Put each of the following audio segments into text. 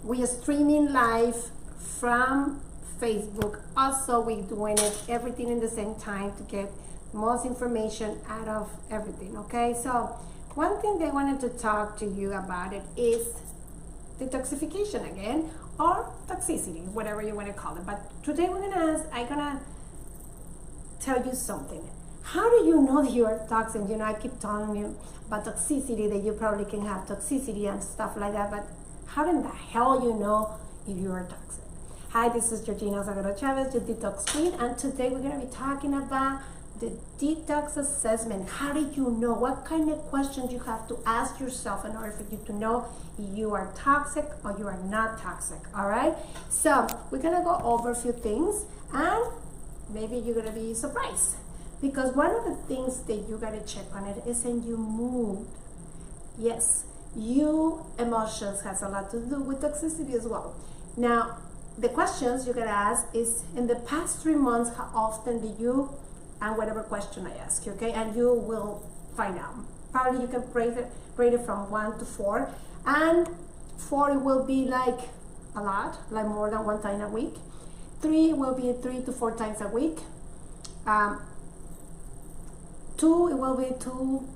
We are streaming live from Facebook. Also, we're doing it everything in the same time to get most information out of everything, okay? So one thing they wanted to talk to you about it is detoxification again, or toxicity, whatever you want to call it. But today I'm gonna tell you something. How do you know that you are toxic? You know, I keep telling you about toxicity, that you probably can have toxicity and stuff like that, but how in the hell you know if you are toxic? Hi, this is Georgina Zagara Chavez, your detox queen, and today we're gonna be talking about the detox assessment. How do you know? What kind of questions you have to ask yourself in order for you to know if you are toxic or you are not toxic, all right? So we're gonna go over a few things and maybe you're gonna be surprised. Because one of the things that you gotta check on it is in your mood. Yes, your emotions has a lot to do with toxicity as well. Now, the questions you gotta ask is, in the past 3 months, how often did you, and whatever question I ask you, okay? And you will find out. Probably you can rate it from 1 to 4. And 4 it will be like a lot, like more than 1 time a week. 3 will be 3 to 4 times a week. 2, it will be 2,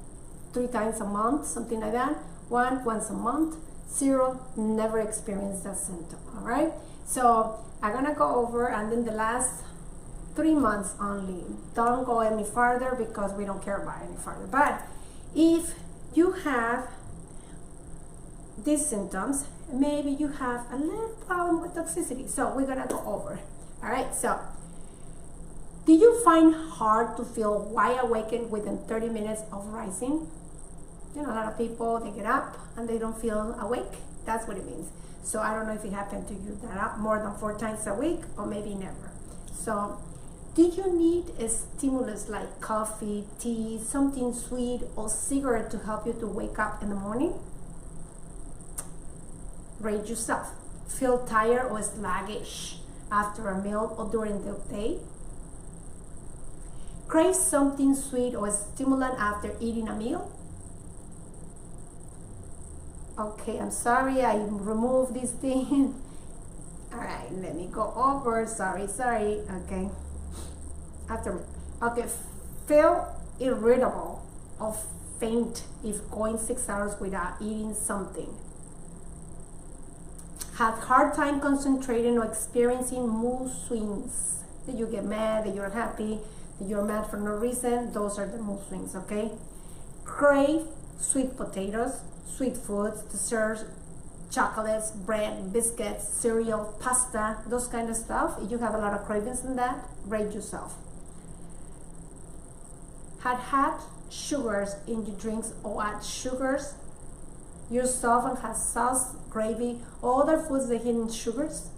3 times a month, something like that. 1, once a month. 0, never experienced that symptom, all right? So I'm gonna go over, and then the last 3 months only. Don't go any further because we don't care about any further. But if you have these symptoms, maybe you have a little problem with toxicity. So we're gonna go over, all right? So, do you find hard to feel wide awake within 30 minutes of rising? You know, a lot of people, they get up and they don't feel awake. That's what it means. So I don't know if it happened to you that up more than 4 times a week or maybe never. So do you need a stimulus like coffee, tea, something sweet, or cigarette to help you to wake up in the morning? Rate yourself. Feel tired or sluggish after a meal or during the day? Crave something sweet or stimulant after eating a meal? Okay, I'm sorry, I removed this thing. All right, let me go over. Sorry. Okay. Okay, feel irritable or faint if going 6 hours without eating something. Had hard time concentrating or experiencing mood swings. That you get mad, that you're happy, that you're mad for no reason. Those are the mood swings, okay? Crave sweet potatoes, sweet foods, desserts, chocolates, bread, biscuits, cereal, pasta, those kind of stuff. If you have a lot of cravings in that, rate yourself. Had sugars in your drinks or add sugars yourself and has sauce, gravy, all other foods that hidden sugars?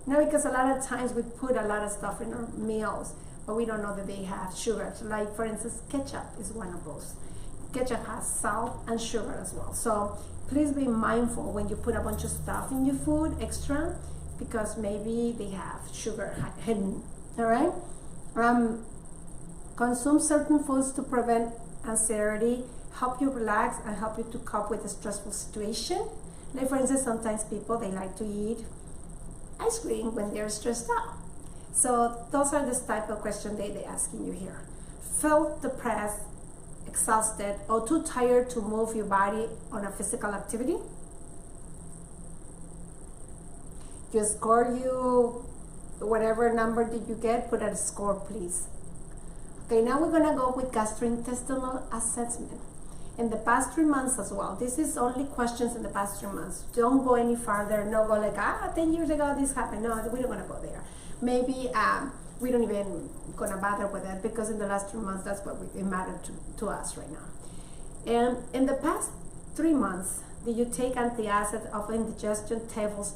Now, because a lot of times we put a lot of stuff in our meals, but we don't know that they have sugars. Like, for instance, ketchup is one of those. Ketchup has salt and sugar as well. So please be mindful when you put a bunch of stuff in your food extra, because maybe they have sugar hidden, all right? Consume certain foods to prevent anxiety, help you relax, and help you to cope with a stressful situation. Like, for instance, sometimes people, they like to eat ice cream when they're stressed out. So those are the type of questions they're asking you here. Feel depressed, exhausted, or too tired to move your body on a physical activity? You score, you whatever number did you get, put a score, please. Okay, now we're gonna go with gastrointestinal assessment. In the past 3 months as well. This is only questions in the past 3 months. Don't go any further. No go like, 10 years ago this happened. No, we don't wanna go there. Maybe we don't even gonna bother with that, because in the last 3 months, that's what it mattered to us right now. And in the past 3 months, did you take antacid of indigestion tablets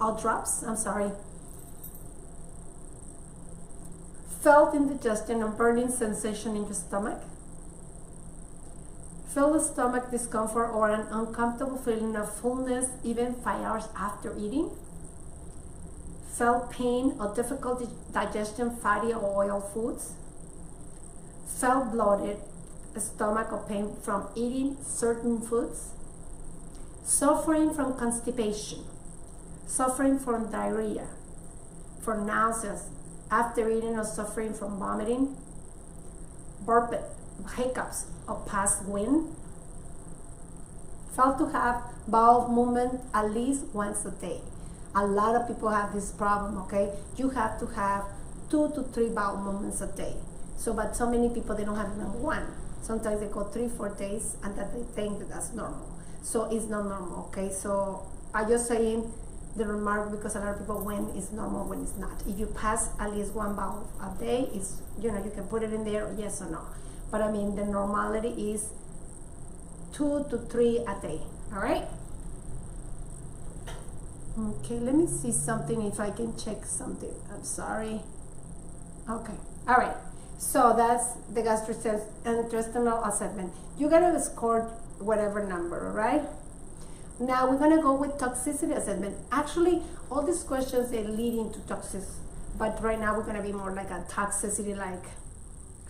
or drops? I'm sorry. Felt indigestion and burning sensation in your stomach? Feel the stomach discomfort or an uncomfortable feeling of fullness even 5 hours after eating? Felt pain or difficult digestion, fatty or oil foods? Felt bloated, stomach or pain from eating certain foods? suffering from constipation, suffering from diarrhea, from nausea after eating, or suffering from vomiting, burping, hiccups, or past wind, fail to have bowel movement at least once a day. A lot of people have this problem, okay? You have to have 2 to 3 bowel movements a day. So, but so many people, they don't have even one. Sometimes they go 3-4 days and that they think that that's normal. So it's not normal, okay? So I'm just saying the remark because a lot of people, when it's normal, when it's not. If you pass at least 1 bowel a day, is, you know, you can put it in there, yes or no. But I mean, the normality is 2 to 3 a day, all right? Okay, let me see something, if I can check something. I'm sorry. Okay, all right. So that's the gastrointestinal assessment. You gotta score whatever number, all right? Now we're gonna go with toxicity assessment. Actually, all these questions, they lead into toxicity, but right now we're gonna be more like a toxicity, like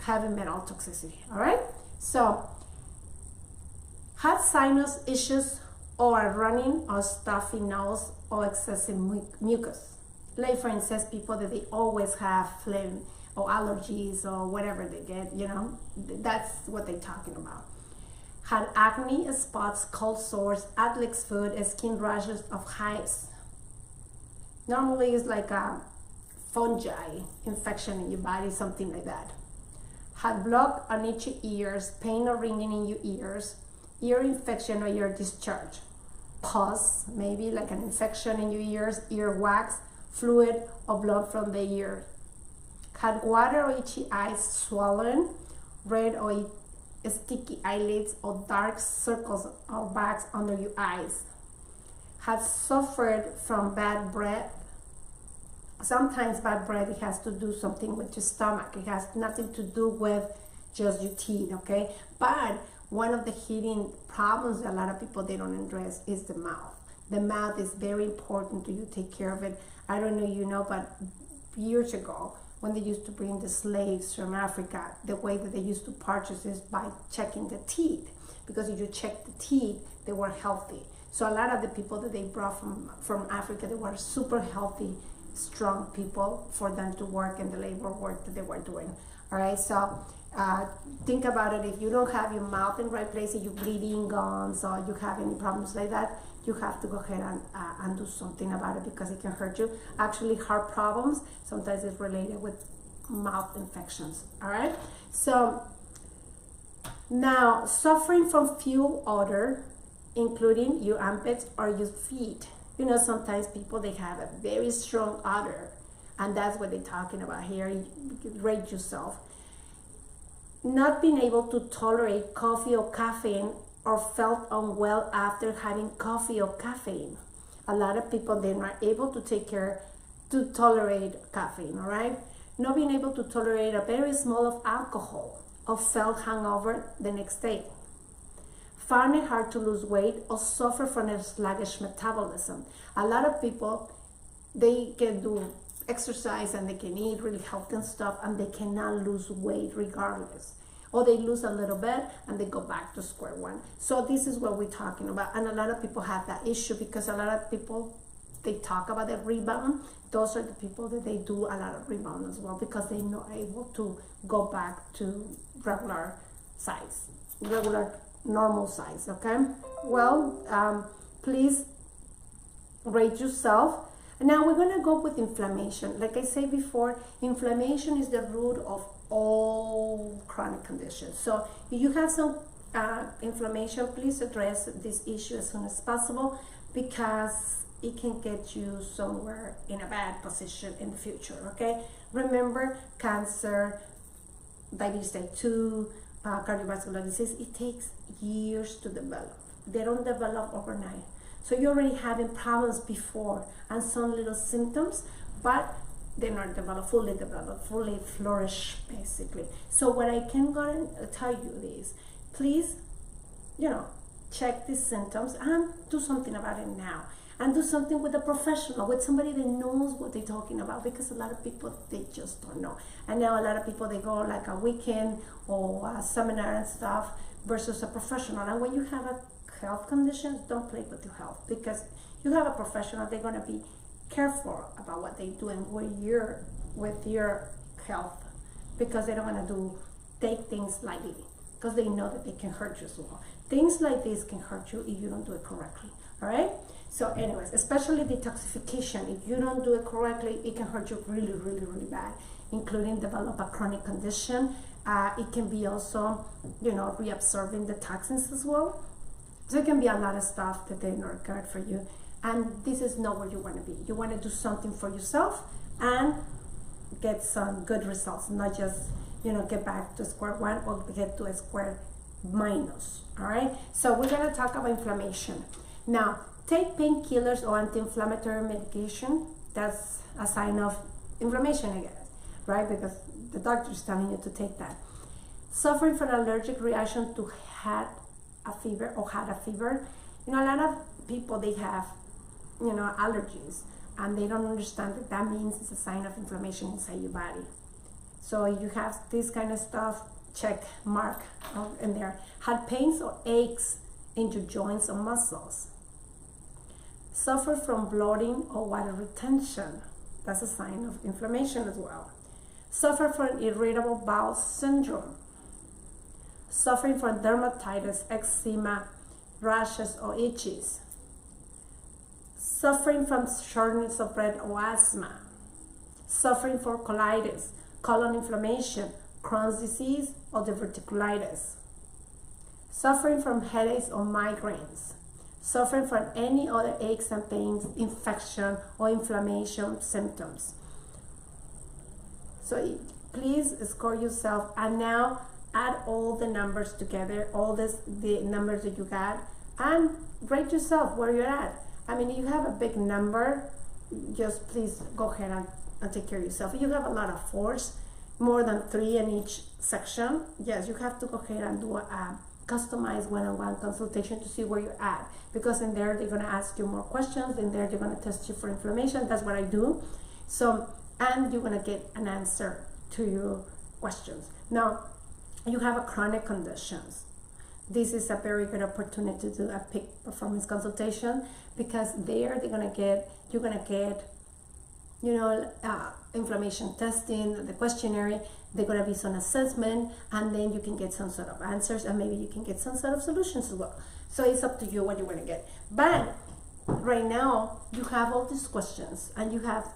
heavy metal toxicity, all right? So, have sinus issues or a running or stuffy nose or excessive mucus. Like for instance, people that they always have phlegm or allergies or whatever they get, you know, that's what they're talking about. Had acne, spots, cold sores, Atlas foot, skin rashes of hives. Normally it's like a fungi infection in your body, something like that. Had blocked on itchy ears, pain or ringing in your ears, ear infection or ear discharge. Pus, maybe like an infection in your ears, ear wax, fluid or blood from the ear. Had water or itchy eyes, swollen, red or sticky eyelids or dark circles or bags under your eyes. Had suffered from bad breath. Sometimes bad breath, it has to do something with your stomach. It has nothing to do with just your teeth, okay? But one of the hidden problems that a lot of people, they don't address is the mouth. The mouth is very important to you. Take care of it. I don't know, you know, but years ago, when they used to bring the slaves from Africa, the way that they used to purchase is by checking the teeth. Because if you check the teeth, they were healthy. So a lot of the people that they brought from Africa, they were super healthy, strong people for them to work in the labor work that they were doing. All right, so think about it. If you don't have your mouth in the right place, if you're bleeding gums or you have any problems like that, you have to go ahead and do something about it because it can hurt you. Actually, heart problems sometimes is related with mouth infections. All right, so now suffering from foul odor, including your armpits or your feet. You know, sometimes people, they have a very strong odor, and that's what they're talking about here. You rate yourself. Not being able to tolerate coffee or caffeine, or felt unwell after having coffee or caffeine. A lot of people, they're not able to tolerate caffeine, all right? Not being able to tolerate a very small of alcohol, or felt hungover the next day. Find it hard to lose weight or suffer from a sluggish metabolism. A lot of people, they can do exercise and they can eat really healthy and stuff, and they cannot lose weight regardless. Or they lose a little bit and they go back to square one. So this is what we're talking about. And a lot of people have that issue because a lot of people, they talk about the rebound. Those are the people that they do a lot of rebound as well because they're not able to go back to regular size, regular normal size, okay? Well, please rate yourself. Now we're gonna go with inflammation. Like I said before, inflammation is the root of all chronic conditions. So if you have some inflammation, please address this issue as soon as possible because it can get you somewhere in a bad position in the future, okay? Remember, cancer, diabetes type 2, cardiovascular disease, it takes years to develop. They don't develop overnight. So you're already having problems before and some little symptoms, but they're not fully flourish, basically. So what I can go and tell you is, please, you know, check these symptoms and do something about it now. And do something with a professional, with somebody that knows what they're talking about, because a lot of people, they just don't know. And now a lot of people, they go like a weekend or a seminar and stuff versus a professional. And when you have a health conditions, don't play with your health, because you have a professional. They're going to be careful about what they're doing with your health, because they don't want to take things lightly, because they know that they can hurt you as well. Things like this can hurt you if you don't do it correctly. All right. So anyways, especially detoxification, if you don't do it correctly, it can hurt you really, really, really bad, including develop a chronic condition. It can be also, reabsorbing the toxins as well. So it can be a lot of stuff that they're not good for you. And this is not where you want to be. You want to do something for yourself and get some good results, not just, get back to square one or get to a square minus. All right. So we're going to talk about inflammation. Now, take painkillers or anti-inflammatory medication. That's a sign of inflammation, I guess, right? Because the doctor is telling you to take that. Suffering from allergic reaction to had a fever. A lot of people, they have, allergies, and they don't understand that means it's a sign of inflammation inside your body. So you have this kind of stuff, check mark in there. Had pains or aches in your joints or muscles. Suffer from bloating or water retention. That's a sign of inflammation as well. Suffer from irritable bowel syndrome. Suffering from dermatitis, eczema, rashes, or itches. Suffering from shortness of breath or asthma. Suffering from colitis, colon inflammation, Crohn's disease, or diverticulitis. Suffering from headaches or migraines. Suffering from any other aches and pains, infection, or inflammation symptoms. So please score yourself, and now add all the numbers together, the numbers that you got, and rate yourself where you're at. I mean, if you have a big number, just please go ahead and take care of yourself. If you have a lot of 4s, more than 3 in each section, yes, you have to go ahead and do a customized one-on-one consultation to see where you're at, because in there they're going to ask you more questions. In there they're going to test you for inflammation. That's what I do. So, and you're going to get an answer to your questions. Now, you have a chronic conditions. This is a very good opportunity to do a peak performance consultation, because there you're gonna get inflammation testing, the questionnaire. They're gonna be some assessment, and then you can get some sort of answers, and maybe you can get some sort of solutions as well. So it's up to you what you want to get. But right now you have all these questions, and you have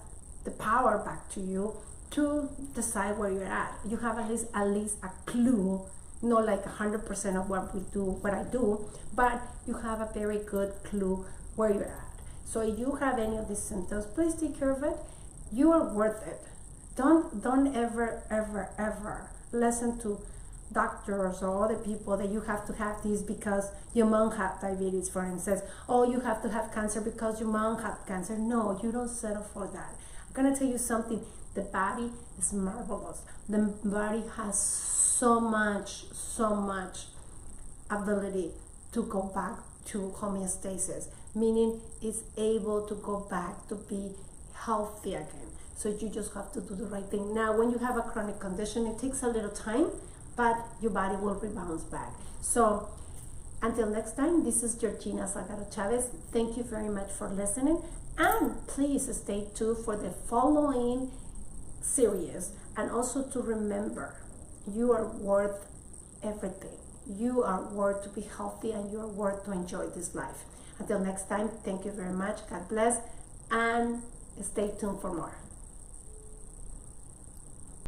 the power back to you to decide where you're at. You have at least a clue, not like 100% of what I do, but you have a very good clue where you're at. So if you have any of these symptoms, please take care of it. You are worth it. Don't ever listen to doctors or other people that you have to have this because your mom had diabetes, for instance. Oh, you have to have cancer because your mom had cancer. No, you don't settle for that. I'm gonna tell you something. The body is marvelous. The body has so much ability to go back to homeostasis, meaning it's able to go back to be healthy again. So you just have to do the right thing. Now, when you have a chronic condition, it takes a little time, but your body will rebound back. So until next time, this is Georgina Salgado Chavez. Thank you very much for listening, and please stay tuned for the following series. And also to remember, you are worth everything. You are worth to be healthy, and you are worth to enjoy this life. Until next time, thank you very much. God bless, and stay tuned for more.